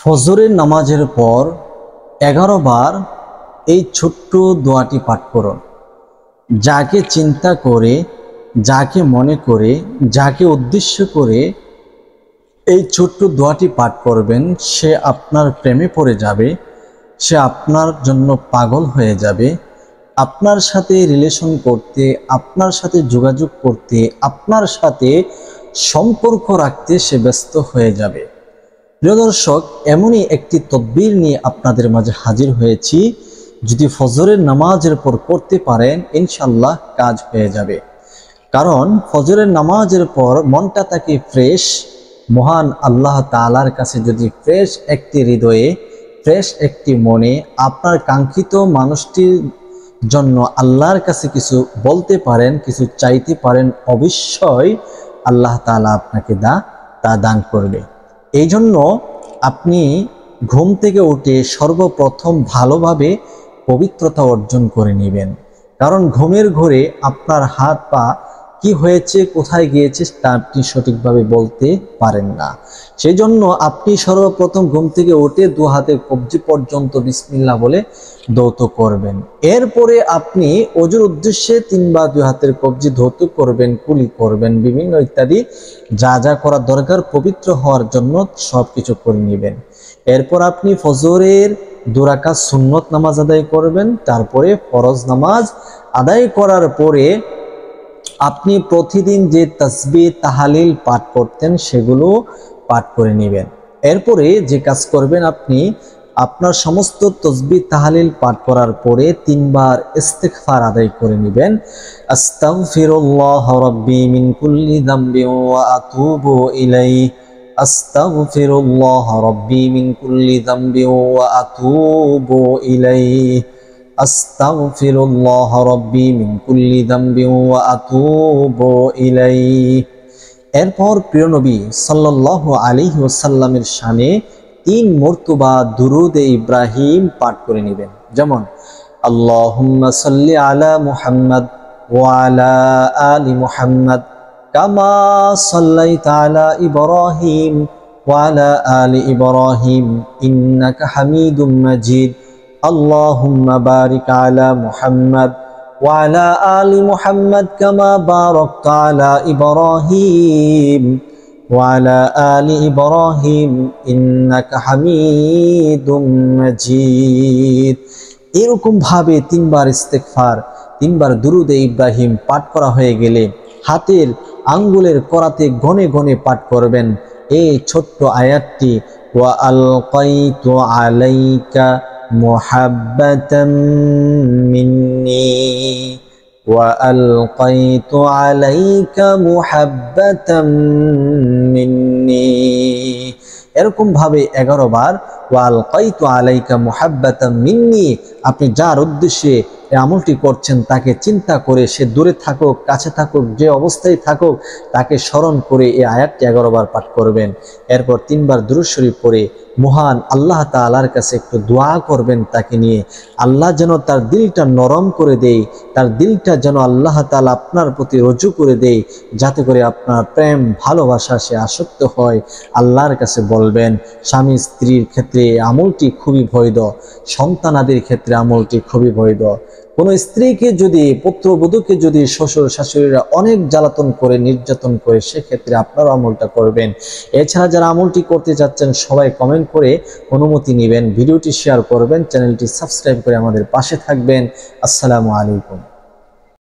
ফজরের নামাজের পর 11 বার এই ছোট্ট দোয়াটি পাঠ করুন। যাকে চিন্তা করে, যাকে মনে করে, যাকে উদ্দেশ্য করে এই ছোট্ট দোয়াটি পাঠ করবেন, সে আপনার প্রেমে পড়ে যাবে, সে আপনার জন্য পাগল হয়ে যাবে, আপনার সাথে রিলেশন করতে, আপনার সাথে যোগাযোগ করতে, আপনার সাথে সম্পর্ক রাখতে সে ব্যস্ত হয়ে যাবে। প্রিয় দর্শক, এমনই একটি তদবির নিয়ে আপনাদের মাঝে হাজির হয়েছি। যদি ফজরের নামাজের পর করতে পারেন, ইনশাল্লাহ কাজ হয়ে যাবে। কারণ ফজরের নামাজের পর মনটা থাকে ফ্রেশ। মহান আল্লাহ তাআলার কাছে যদি ফ্রেশ একটি হৃদয়ে, ফ্রেশ একটি মনে আপনার কাঙ্ক্ষিত মানুষটির জন্য আল্লাহর কাছে কিছু বলতে পারেন, কিছু চাইতে পারেন, অবশ্যই আল্লাহ তাআলা আপনাকে তা দান করবে। এই জন্য আপনি ঘুম থেকে উঠে সর্বপ্রথম ভালোভাবে পবিত্রতা অর্জন করে নেবেন। কারণ ঘুমের ঘোরে আপনার হাত পা কি হয়েছে, কোথায় গিয়েছে তা আপনি সঠিকভাবে বলতে পারেন না। সেই জন্য আপনি সর্বপ্রথম ঘুম থেকে উঠে দু হাতের কবজি পর্যন্ত বিসমিল্লাহ বলে ধৌত করবেন। এরপরে আপনি ওযুর উদ্দেশ্যে 3 বার 2 হাতের কবজি ধৌত করবেন, কুলি করবেন, বিভিন্ন ইত্যাদি যা যা করা দরকার পবিত্র হওয়ার জন্য সব কিছু করে নেবেন। এরপর আপনি ফজরের 2 রাকাত সুন্নত নামাজ আদায় করবেন। তারপরে ফরজ নামাজ আদায় করার পরে আপনি প্রতিদিন যে তাসবিহ তাহলিল পাঠ করতেন সেগুলো পাঠ করে নেবেন। এরপরে যে কাজ করবেন, আপনি আপনার সমস্ত তাসবিহ তাহলিল পাঠ করার পরে 3 বার ইস্তিগফার আদায় করে নেবেন। আস্তাগফিরুল্লাহ রাব্বি মিন কুল্লি যামবি ওয়া আতুবু ইলাইহি, আস্তাগফিরুল্লাহ রাব্বি মিন কুল্লি যামবি ওয়া আতুবু ইলাইহি, আস্তাগফিরুল্লাহ রাব্বি মিন কুল্লি যামবি ওয়া আতুবু ইলাইহি। এরপর প্রিয় নবী সাল্লাল্লাহু আলাইহি ওয়াসাল্লামের শানে 3 মর্তবা দুরুদে ইব্রাহিম পাঠ করে নেবেন। যেমন আল্লাহুম্মা সাল্লি আলা মুহাম্মাদ ওয়া আলা আলি মুহাম্মাদ কামা সাল্লাইতা আলা ইব্রাহিম ওয়া আলা আলি ইব্রাহিম ইন্নাকা হামিদুম মাজিদ। আল্লাহুম্মা বারিক আলা মুহাম্মাদ ওয়া আলা আলি মুহাম্মাদ কামা বারাকতা আলা ইব্রাহিম ওয়া আলা আলি ইব্রাহিম ইন্নাকা হামিদুম মাজিদ। এরকম ভাবে 3 বার ইস্তিগফার, 3 বার দুরুদে ইব্রাহিম পাঠ করা হয়ে গেলে হাতের আঙ্গুলের করাতে গনে গনে পাঠ করবেন এই ছোট্ট আয়াতটি, ওয়া আলকাইতু আলাইকা মুহাব্বাতাম মিন্নি, ওয়া আলকাইতু আলাইকা মুহাব্বাতাম মিন্নি। এরকম ভাবে 11 বার ওয়া আলকাইতু আলাইকা মুহাব্বাতাম মিন্নি। আপনি যার উদ্দেশ্যে এই আমলটি করছেন তাকে চিন্তা করে, সে দূরে থাকুক কাছে থাকুক, যে অবস্থায় থাকুক, তাকে স্মরণ করে এই আয়াতটি 11 বার পাঠ করবেন। এরপর 3 বার দুরূদ শরীফ পড়ে মহান আল্লাহ তাআলার কাছে একটু দোয়া করবেন তাকে নিয়ে। আল্লাহ যেন তার দিলটা নরম করে দেয়, তার দিলটা যেন আল্লাহ তাআলা আপনার প্রতি রুজু করে দেয়, যাতে করে আপনার প্রেম ভালোবাসা সে আসক্ত হয়। আল্লাহর কাছে বলবেন। স্বামী স্ত্রীর ক্ষেত্রে আমলটি খুবই বৈধ, সন্তানাদের ক্ষেত্রে আমলটি খুবই বৈধ। কোনো স্ত্রীকে যদি, পুত্রবধূকে যদি শ্বশুর শাশুড়িরা অনেক জ্বালাতন করে, নির্যাতন করে, সেক্ষেত্রে আপনারা আমলটা করবেন। এছাড়া যারা আমলটি করতে যাচ্ছেন সবাই কমেন্ট করে অনুমতি নেবেন, ভিডিওটি শেয়ার করবেন, চ্যানেলটি সাবস্ক্রাইব করে আমাদের পাশে থাকবেন। আসসালামু আলাইকুম।